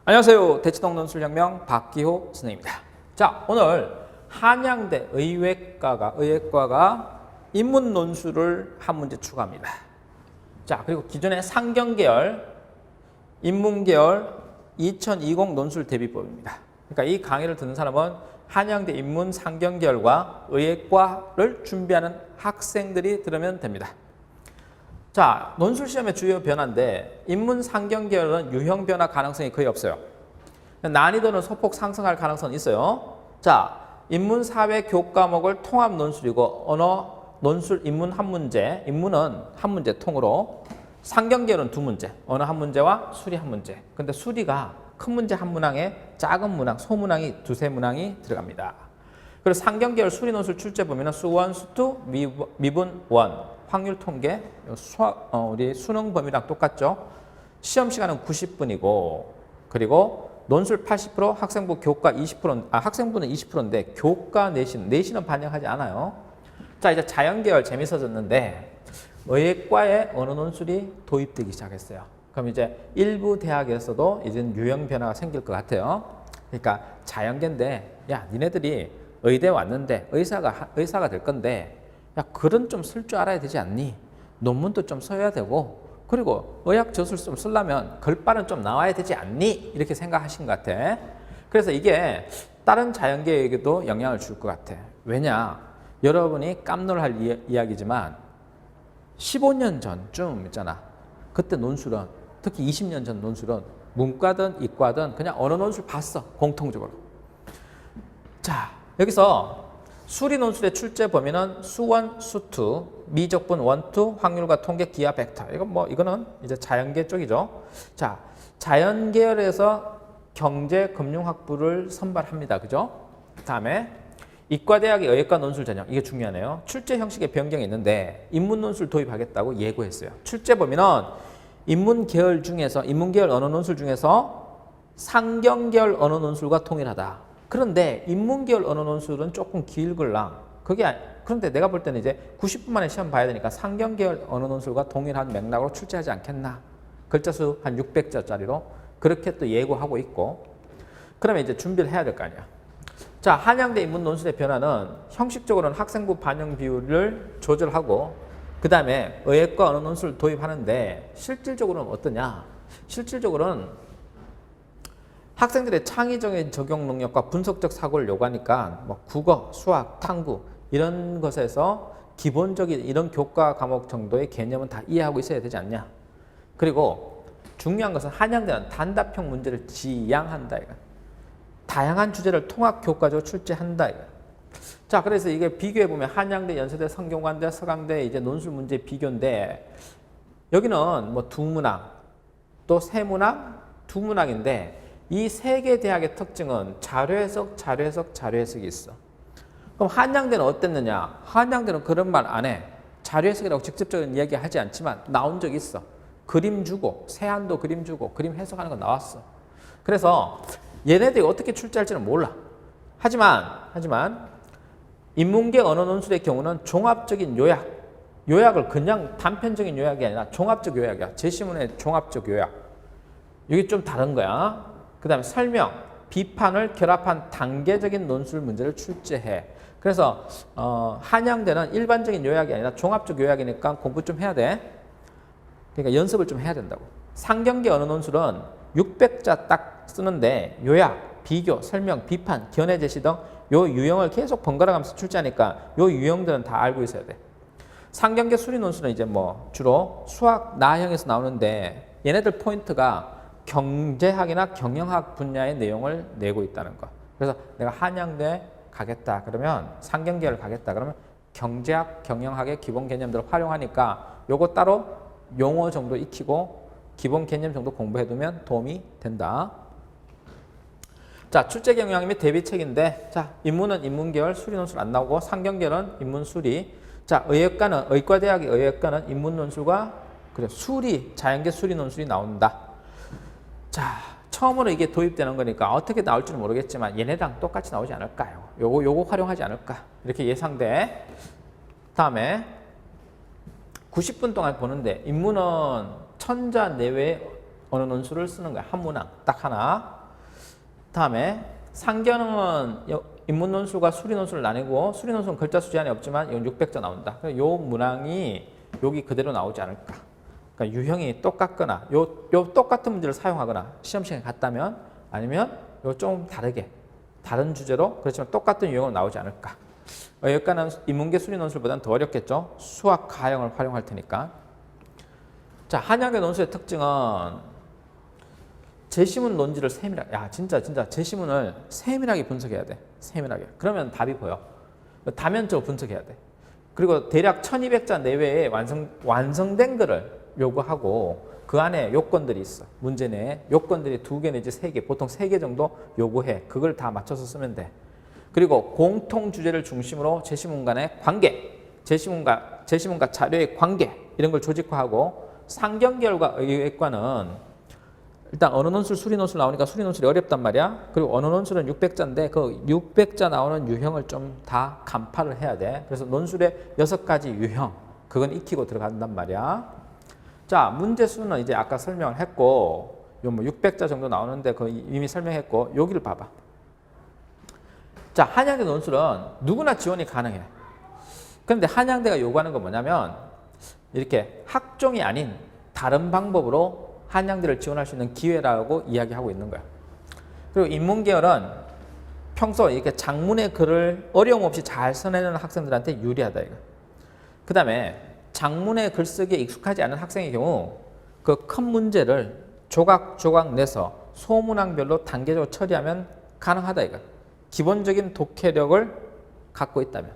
안녕하세요. 대치동 논술혁명 박기호 선생님입니다. 자, 오늘 한양대 의예과가 인문 논술을 한 문제 추가합니다. 자, 그리고 기존의 상경계열, 인문계열 2020 논술 대비법입니다. 그러니까 이 강의를 듣는 사람은 한양대 인문 상경계열과 의예과를 준비하는 학생들이 들으면 됩니다. 자, 논술 시험의 주요 변화인데 인문 상경계열은 유형 변화 가능성이 거의 없어요. 난이도는 소폭 상승할 가능성은 있어요. 자, 인문 사회 교과목을 통합 논술이고 언어 논술 인문 한 문제, 인문은 한 문제 통으로, 상경계열은 두 문제, 언어 한 문제와 수리 한 문제. 근데 수리가 큰 문제 한 문항에 작은 문항, 소문항이 두세 문항이 들어갑니다. 그리고 상경계열 수리 논술 출제 보면은 수원, 수투, 미분 원. 확률 통계, 우리 수능 범위랑 똑같죠. 시험 시간은 90분이고, 그리고 논술 80%, 학생부 교과 20%, 학생부는 20%인데 교과 내신은 반영하지 않아요. 자, 이제 자연계열 재밌어졌는데 의예과에 언어 논술이 도입되기 시작했어요. 그럼 이제 일부 대학에서도 이제 유형 변화가 생길 것 같아요. 그러니까 자연계인데, 야, 니네들이 의대 왔는데 의사가 될 건데. 야, 글은 좀 쓸 줄 알아야 되지 않니? 논문도 좀 써야 되고, 그리고 의학 저술 좀 쓰려면 글발은 좀 나와야 되지 않니? 이렇게 생각하신 것 같아. 그래서 이게 다른 자연계에게도 영향을 줄 것 같아. 왜냐? 여러분이 깜놀할 이야기지만 15년 전쯤 있잖아. 그때 논술은, 특히 20년 전 논술은 문과든 이과든 그냥 언어 논술 봤어. 공통적으로. 자, 여기서 수리 논술의 출제 범위는 수원, 수투, 미적분 원투, 확률과 통계, 기하, 벡터. 이거는 이제 자연계 쪽이죠. 자, 자연계열에서 경제, 금융학부를 선발합니다. 그죠? 그다음에 이과대학의 의예과 논술 전형. 이게 중요하네요. 출제 형식의 변경이 있는데 인문 논술 도입하겠다고 예고했어요. 출제 범위는 인문계열 언어 논술 중에서 상경계열 언어 논술과 동일하다. 그런데 인문계열 언어 논술은 조금 길걸랑. 그런데 내가 볼 때는 이제 90분 만에 시험 봐야 되니까 상경계열 언어 논술과 동일한 맥락으로 출제하지 않겠나. 글자 수 한 600자짜리로 그렇게 또 예고하고 있고. 그러면 이제 준비를 해야 될 거 아니야. 자, 한양대 인문 논술의 변화는 형식적으로는 학생부 반영 비율을 조절하고, 그 다음에 의예과 언어 논술 도입하는데 실질적으로는 어떠냐. 실질적으로는 학생들의 창의적인 적용 능력과 분석적 사고를 요구하니까 국어, 수학, 탐구 이런 것에서 기본적인 이런 교과 과목 정도의 개념은 다 이해하고 있어야 되지 않냐. 그리고 중요한 것은 한양대는 단답형 문제를 지향한다. 이거. 다양한 주제를 통합 교과적으로 출제한다. 이거. 자, 그래서 이게 비교해보면 한양대, 연세대, 성균관대, 서강대 이제 논술 문제 비교인데, 여기는 두 문항, 또 세 문항, 두 문항인데, 이 세 개 대학의 특징은 자료해석이 있어. 그럼 한양대는 어땠느냐? 한양대는 그런 말 안 해. 자료해석이라고 직접적인 이야기 하지 않지만 나온 적이 있어. 그림 주고, 세안도 그림 주고, 그림 해석하는 거 나왔어. 그래서 얘네들이 어떻게 출제할지는 몰라. 하지만 인문계 언어 논술의 경우는 종합적인 요약을 그냥 단편적인 요약이 아니라 종합적 요약이야. 제시문의 종합적 요약. 이게 좀 다른 거야. 그 다음에 설명, 비판을 결합한 단계적인 논술 문제를 출제해. 그래서 한양대는 일반적인 요약이 아니라 종합적 요약이니까 공부 좀 해야 돼. 그러니까 연습을 좀 해야 된다고. 상경계 언어 논술은 600자 딱 쓰는데 요약, 비교, 설명, 비판, 견해 제시 등 요 유형을 계속 번갈아 가면서 출제하니까 요 유형들은 다 알고 있어야 돼. 상경계 수리 논술은 이제 주로 수학 나형에서 나오는데 얘네들 포인트가 경제학이나 경영학 분야의 내용을 내고 있다는 거. 그래서 내가 한양대 가겠다 그러면, 상경계열 가겠다 그러면 경제학, 경영학의 기본 개념들을 활용하니까 요거 따로 용어 정도 익히고 기본 개념 정도 공부해두면 도움이 된다. 자, 출제 경향 및 대비책인데, 자, 인문은 인문계열 수리 논술 안 나오고, 상경계열은 인문 수리. 자, 의과대학의 의예과는 인문 논술과 수리, 자연계 수리 논술이 나온다. 자, 처음으로 이게 도입되는 거니까 어떻게 나올지는 모르겠지만 얘네랑 똑같이 나오지 않을까요? 요거 활용하지 않을까? 이렇게 예상돼. 다음에 90분 동안 보는데 인문은 천자 내외의 언어 논술을 쓰는 거야. 한 문항 딱 하나. 다음에 상견은 인문 논술과 수리 논술을 나뉘고 수리 논술은 글자 수 제한이 없지만 이건 600자 나온다. 요 문항이 여기 그대로 나오지 않을까. 그러니까 유형이 똑같거나 요 똑같은 문제를 사용하거나 시험 시간에 같다면 아니면 요 좀 다르게 다른 주제로 그렇지만 똑같은 유형으로 나오지 않을까. 여기까지는 인문계 수리 논술보다는 더 어렵겠죠. 수학 가형을 활용할 테니까. 자, 한양계 논술의 특징은 제시문 논지를 세밀하게, 진짜 제시문을 세밀하게 분석해야 돼. 세밀하게. 그러면 답이 보여. 다면적으로 분석해야 돼. 그리고 대략 1200자 내외에 완성된 글을 요구하고 그 안에 요건들이 있어. 문제 내에 요건들이 2개 내지 3개, 보통 3개 정도 요구해. 그걸 다 맞춰서 쓰면 돼. 그리고 공통 주제를 중심으로 제시문 간의 관계, 제시문과 자료의 관계 이런 걸 조직화하고 상경계열과 의외과는 일단 언어 논술, 수리 논술 나오니까 수리 논술이 어렵단 말이야. 그리고 언어 논술은 600자인데 그 600자 나오는 유형을 좀 다 간파를 해야 돼. 그래서 논술의 6가지 유형 그건 익히고 들어간단 말이야. 자, 문제 수는 이제 아까 설명을 했고 요 뭐 600자 정도 나오는데 그 이미 설명했고 여기를 봐봐. 자, 한양대 논술은 누구나 지원이 가능해. 그런데 한양대가 요구하는 건 뭐냐면 이렇게 학종이 아닌 다른 방법으로 한양대를 지원할 수 있는 기회라고 이야기하고 있는 거야. 그리고 인문계열은 평소 이렇게 장문의 글을 어려움 없이 잘 써내는 학생들한테 유리하다 이거. 그 다음에 장문의 글쓰기에 익숙하지 않은 학생의 경우 그 큰 문제를 조각조각 내서 소문항별로 단계적으로 처리하면 가능하다 이거. 기본적인 독해력을 갖고 있다면.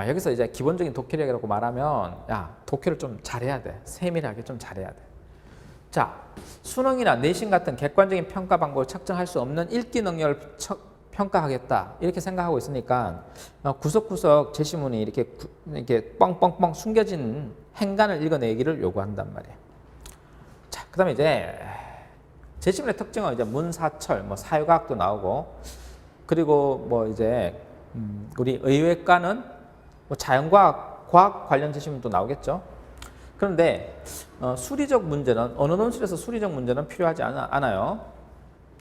여기서 이제 기본적인 독해력이라고 말하면 독해를 좀 잘해야 돼. 세밀하게 좀 잘해야 돼. 자, 수능이나 내신 같은 객관적인 평가 방법을 측정할 수 없는 읽기 능력을 평가하겠다 이렇게 생각하고 있으니까 구석구석 제시문이 이렇게 뻥뻥뻥 숨겨진 행간을 읽어내기를 요구한단 말이에요. 자, 그다음에 이제 제시문의 특징은 이제 문사철, 뭐 사회과학도 나오고 그리고 뭐 이제 우리 의외과는 뭐 자연과학, 과학 관련 제시문도 나오겠죠. 그런데 수리적 문제는 언어 논술에서 수리적 문제는 필요하지 않아요.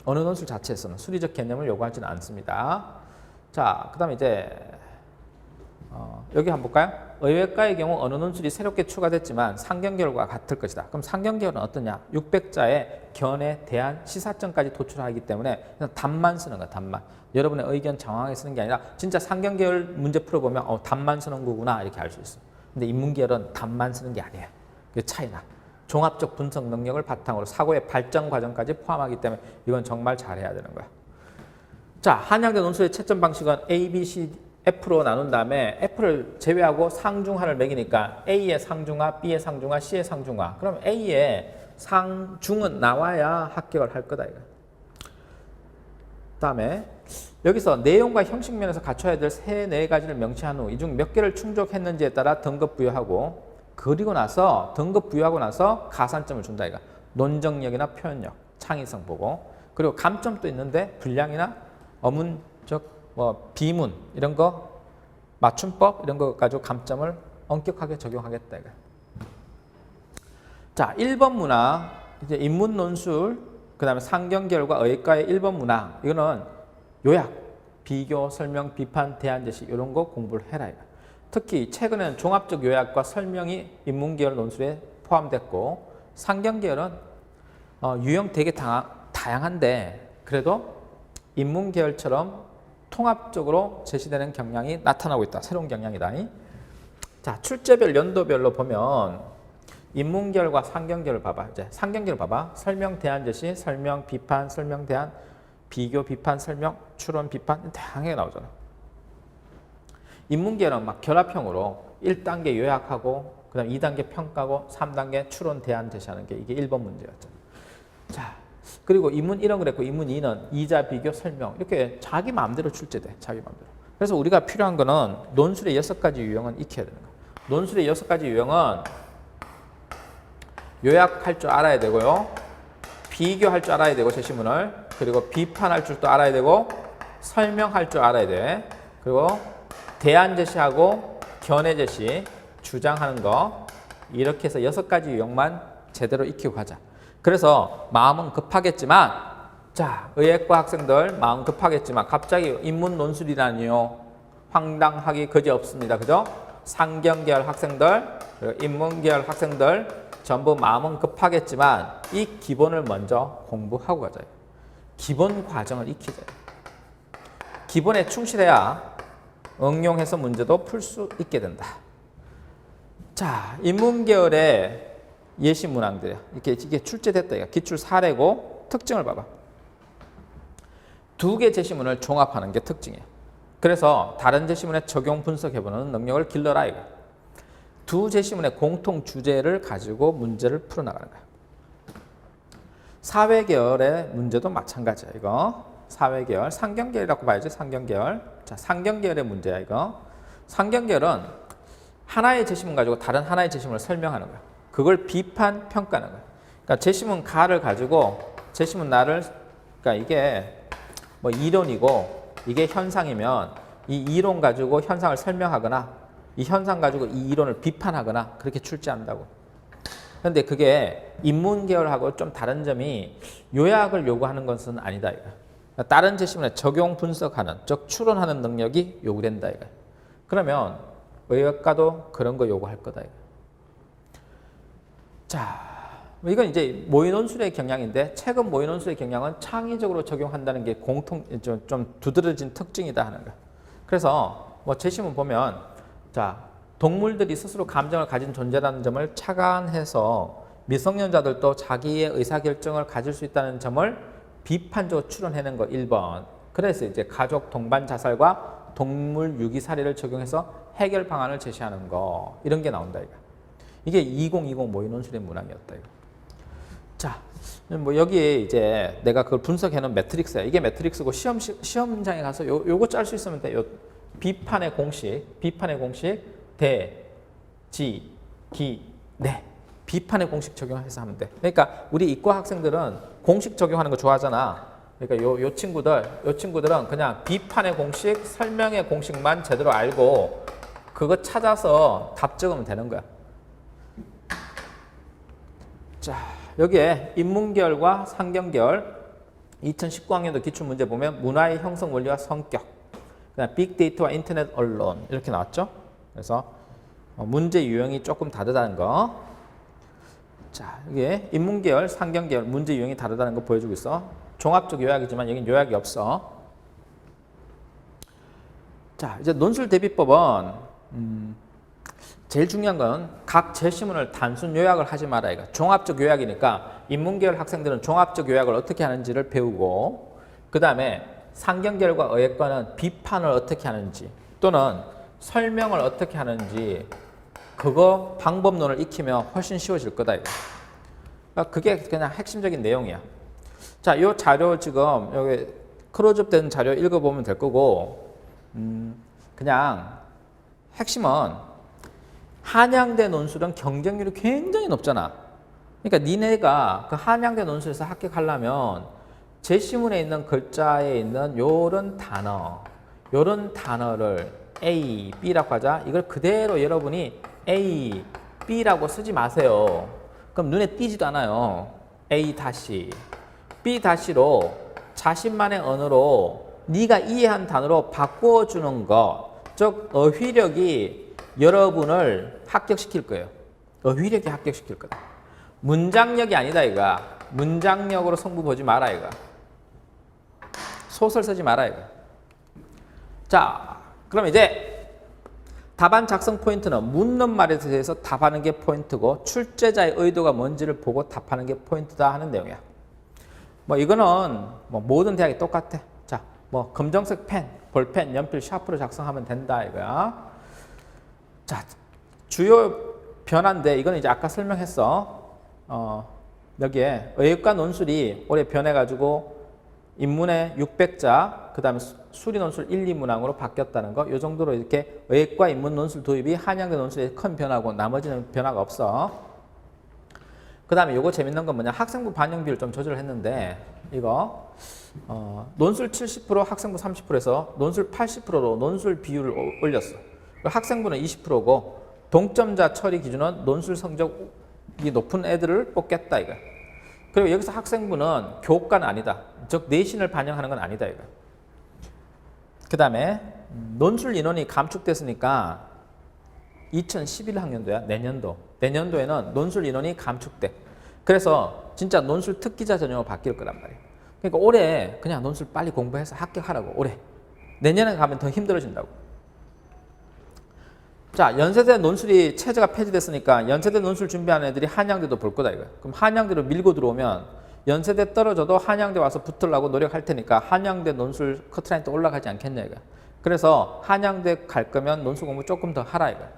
언어 논술 자체에서는 수리적 개념을 요구하지는 않습니다. 자, 그다음에 이제 여기 한번 볼까요? 의외과의 경우 언어 논술이 새롭게 추가됐지만 상경계열과 같을 것이다. 그럼 상경계열은 어떠냐? 600자의 견해, 대안, 시사점까지 도출하기 때문에 그냥 답만 쓰는 거야. 답만. 여러분의 의견 정확하게 쓰는 게 아니라 진짜 상경계열 문제 풀어보면 답만 쓰는 거구나 이렇게 알 수 있어. 근데 인문계열은 답만 쓰는 게 아니에요. 그 차이나. 종합적 분석 능력을 바탕으로 사고의 발전 과정까지 포함하기 때문에 이건 정말 잘해야 되는 거야. 자, 한양대 논술의 채점 방식은 A, B, C, F로 나눈 다음에 F를 제외하고 상중하를 매기니까 A의 상중하, B의 상중하, C의 상중하. 그럼 A의 상중은 나와야 합격을 할 거다. 이거. 그다음에 여기서 내용과 형식 면에서 갖춰야 될 3-4가지를 명시한 후 이 중 몇 개를 충족했는지에 따라 등급 부여하고 그리고 나서 등급 부여하고 나서 가산점을 준다 이거. 논정력이나 표현력, 창의성 보고 그리고 감점도 있는데 분량이나 어문적 뭐 비문 이런 거 맞춤법 이런 거 가지고 감점을 엄격하게 적용하겠다 이거. 자, 1번 문항 이제 인문 논술 그다음에 상경계열과 의과의 1번 문항 이거는 요약, 비교, 설명, 비판, 대안 제시 이런 거 공부를 해라 이거. 특히 최근에는 종합적 요약과 설명이 인문계열 논술에 포함됐고 상경계열은 유형 되게 다양한데 그래도 인문계열처럼 통합적으로 제시되는 경향이 나타나고 있다. 새로운 경향이다. 자, 출제별 연도별로 보면 인문계열과 상경계열을 봐봐. 이제 상경계열 봐봐. 설명, 대안 제시, 설명, 비판, 설명, 대안, 비교, 비판, 설명, 추론, 비판 다양하게 나오잖아. 인문계열은 막 결합형으로 1단계 요약하고 그다음 2단계 평가고 3단계 추론 대안 제시하는 게 이게 1번 문제였잖아. 자, 그리고 인문 1은 그랬고 인문 2는 이자, 비교, 설명 이렇게 자기 마음대로 출제돼. 자기 마음대로. 그래서 우리가 필요한 거는 논술의 6가지 유형은 익혀야 되는 거야. 논술의 6가지 유형은 요약할 줄 알아야 되고요. 비교할 줄 알아야 되고 제시문을 그리고 비판할 줄도 알아야 되고 설명할 줄 알아야 돼. 그리고 대안 제시하고 견해 제시, 주장하는 거 이렇게 해서 6가지 유형만 제대로 익히고 가자. 그래서 마음은 급하겠지만 자, 의예과 학생들 마음 급하겠지만 갑자기 인문 논술이라니요. 황당하기 그지없습니다. 그죠? 상경계열 학생들, 그리고 인문계열 학생들 전부 마음은 급하겠지만 이 기본을 먼저 공부하고 가자요. 기본 과정을 익히자요. 기본에 충실해야 응용해서 문제도 풀 수 있게 된다. 자, 인문계열의 예시 문항들이야. 이게 출제됐다. 이거 기출 사례고 특징을 봐봐. 두 개 제시문을 종합하는 게 특징이에요. 그래서 다른 제시문에 적용 분석해보는 능력을 길러라 이거. 두 제시문의 공통 주제를 가지고 문제를 풀어나가는 거야. 사회계열의 문제도 마찬가지야 이거. 사회계열, 상경계열이라고 봐야지 상경계열. 자, 상경계열의 문제야 이거. 상경계열은 하나의 제시문 가지고 다른 하나의 제시문을 설명하는 거야. 그걸 비판, 평가하는 거야. 그러니까 제시문 가를 가지고 제시문 나를, 그러니까 이게 뭐 이론이고 이게 현상이면 이 이론 가지고 현상을 설명하거나 이 현상 가지고 이 이론을 비판하거나 그렇게 출제한다고. 그런데 그게 인문계열하고 좀 다른 점이 요약을 요구하는 것은 아니다 이거. 다른 제시문에 적용 분석하는, 즉 추론하는 능력이 요구된다 이거. 그러면 의학과도 그런 거 요구할 거다 이거. 자, 이건 이제 모의논술의 경향인데 최근 모의논술의 경향은 창의적으로 적용한다는 게 좀 두드러진 특징이다 하는 거야. 그래서 뭐 제시문 보면 자, 동물들이 스스로 감정을 가진 존재라는 점을 착안해서 미성년자들도 자기의 의사결정을 가질 수 있다는 점을 비판적으로 추론해낸 거 1번. 그래서 이제 가족 동반 자살과 동물 유기 사례를 적용해서 해결 방안을 제시하는 거 이런 게 나온다 이거. 이게 2020 모의논술의 문항이었다 이거. 자, 뭐 여기에 이제 내가 그걸 분석해놓은 매트릭스야. 이게 매트릭스고 시험장에 가서 요거 짤 수 있으면 돼. 요 비판의 공식, 대, 지, 기, 네. 비판의 공식 적용해서 하면 돼. 그러니까 우리 이과 학생들은 공식 적용하는 거 좋아하잖아. 그러니까 요 친구들은 그냥 비판의 공식, 설명의 공식만 제대로 알고 그거 찾아서 답 적으면 되는 거야. 자, 여기에 인문계열과 상경계열 2019학년도 기출문제 보면 문화의 형성 원리와 성격, 그다음 빅데이터와 인터넷 언론 이렇게 나왔죠. 그래서 문제 유형이 조금 다르다는 거. 자, 이게 인문계열, 상경계열 문제 유형이 다르다는 거 보여주고 있어. 종합적 요약이지만 여긴 요약이 없어. 자, 이제 논술 대비법은 제일 중요한 건 각 제시문을 단순 요약을 하지 마라 이거. 종합적 요약이니까 인문계열 학생들은 종합적 요약을 어떻게 하는지를 배우고, 그 다음에 상경계열과 의예과는 비판을 어떻게 하는지 또는 설명을 어떻게 하는지 그거 방법론을 익히면 훨씬 쉬워질 거다 이거. 그게 그냥 핵심적인 내용이야. 자, 이 자료 지금 여기 클로즈업 된 자료 읽어보면 될 거고, 그냥 핵심은 한양대 논술은 경쟁률이 굉장히 높잖아. 그러니까 니네가 그 한양대 논술에서 합격하려면 제시문에 있는 글자에 있는 요런 단어를 A, B라고 하자. 이걸 그대로 여러분이 A, B라고 쓰지 마세요. 그럼 눈에 띄지도 않아요. A 다시, B 다시로 자신만의 언어로 네가 이해한 단어로 바꿔주는 것, 즉 어휘력이 여러분을 합격시킬 거예요. 어휘력이 합격시킬 거다. 문장력이 아니다 이거. 문장력으로 승부 보지 마라 이거. 소설 쓰지 마라 이거. 자, 그럼 이제 답안 작성 포인트는 묻는 말에 대해서 답하는 게 포인트고 출제자의 의도가 뭔지를 보고 답하는 게 포인트다 하는 내용이야. 뭐 이거는 뭐 모든 대학이 똑같아. 자, 뭐 검정색 펜, 볼펜, 연필, 샤프로 작성하면 된다 이거야. 자, 주요 변화인데 이거는 이제 아까 설명했어. 여기에 의예과 논술이 올해 변해가지고 인문의 600자, 그 다음에 수리 논술 1, 2문항으로 바뀌었다는 거. 이 정도로 이렇게 의예과 인문 논술 도입이 한양대 논술에 큰 변화고 나머지는 변화가 없어. 그 다음에 요거 재밌는 건 뭐냐. 학생부 반영 비율 좀 조절을 했는데 이거 논술 70% 학생부 30%에서 논술 80%로 논술 비율을 올렸어. 학생부는 20%고 동점자 처리 기준은 논술 성적이 높은 애들을 뽑겠다 이거. 그리고 여기서 학생부는 교과는 아니다. 즉 내신을 반영하는 건 아니다 이거. 그 다음에 논술 인원이 감축됐으니까 2011학년도야. 내년도에는 논술 인원이 감축돼. 그래서 진짜 논술 특기자 전형으로 바뀔 거란 말이에요. 그러니까 올해 그냥 논술 빨리 공부해서 합격하라고. 올해. 내년에 가면 더 힘들어진다고. 자, 연세대 논술이 체제가 폐지됐으니까 연세대 논술 준비하는 애들이 한양대도 볼 거다 이거야. 그럼 한양대로 밀고 들어오면 연세대 떨어져도 한양대 와서 붙으려고 노력할 테니까 한양대 논술 커트라인 또 올라가지 않겠냐 이거야. 그래서 한양대 갈 거면 논술 공부 조금 더 하라 이거야.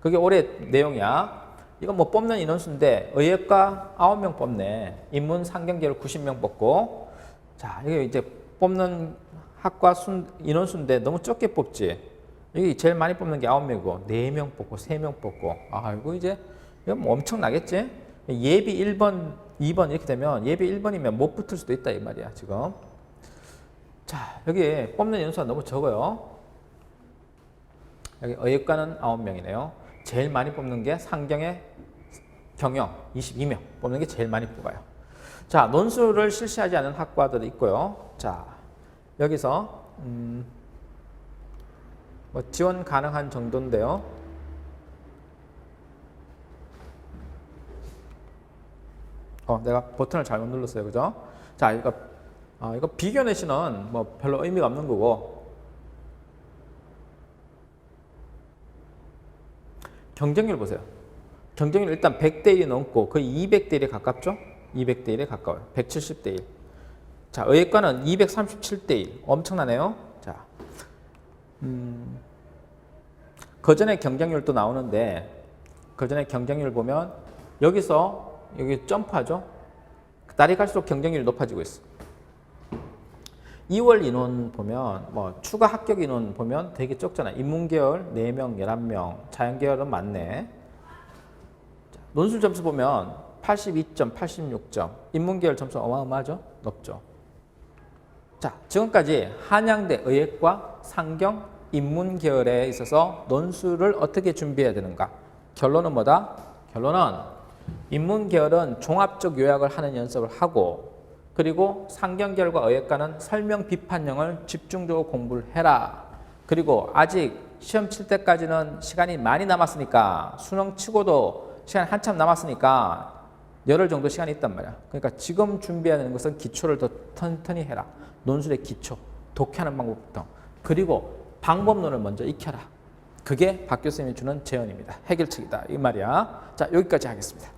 그게 올해 내용이야. 이건 뭐 뽑는 인원수인데 의예과 9명 뽑네. 인문 상경계열 90명 뽑고. 자, 이게 이제 뽑는 학과 인원수인데 너무 적게 뽑지. 여기 제일 많이 뽑는 게 9명이고 4명 뽑고 3명 뽑고. 아이고 이제 이건 뭐 엄청 나겠지. 예비 1번, 2번 이렇게 되면 예비 1번이면 못 붙을 수도 있다 이 말이야 지금. 자, 여기 뽑는 인원수가 너무 적어요. 여기 의예과는 9명이네요. 제일 많이 뽑는 게 상경의 경영 22명 뽑는 게 제일 많이 뽑아요. 자, 논술을 실시하지 않은 학과들이 있고요. 자, 여기서 뭐 지원 가능한 정도인데요. 내가 버튼을 잘못 눌렀어요, 그죠? 자, 이거 비교 내신은 뭐 별로 의미가 없는 거고. 경쟁률 보세요. 경쟁률 일단 100대 1이 넘고 거의 200대 1에 가깝죠? 200대 1에 가까워요. 170대 1. 자, 의예과는 237대 1. 엄청나네요. 자, 거전의 경쟁률도 나오는데 거전의 경쟁률 보면 여기서 여기 점프하죠? 날이 갈수록 경쟁률이 높아지고 있어. 2월 인원 보면 뭐 추가 합격 인원 보면 되게 적잖아. 인문계열 4명, 11명, 자연계열은 많네. 자, 논술 점수 보면 82점, 86점. 인문계열 점수 어마어마하죠? 높죠. 자, 지금까지 한양대 의예과, 상경, 인문계열에 있어서 논술을 어떻게 준비해야 되는가? 결론은 뭐다? 결론은 인문계열은 종합적 요약을 하는 연습을 하고 그리고 상경계열과 의예과는 설명 비판형을 집중적으로 공부를 해라. 그리고 아직 시험 칠 때까지는 시간이 많이 남았으니까 수능 치고도 시간이 한참 남았으니까 열흘 정도 시간이 있단 말이야. 그러니까 지금 준비해야 되는 것은 기초를 더 튼튼히 해라. 논술의 기초, 독해하는 방법부터. 그리고 방법론을 먼저 익혀라. 그게 박 교수님이 주는 제언입니다. 해결책이다. 이 말이야. 자, 여기까지 하겠습니다.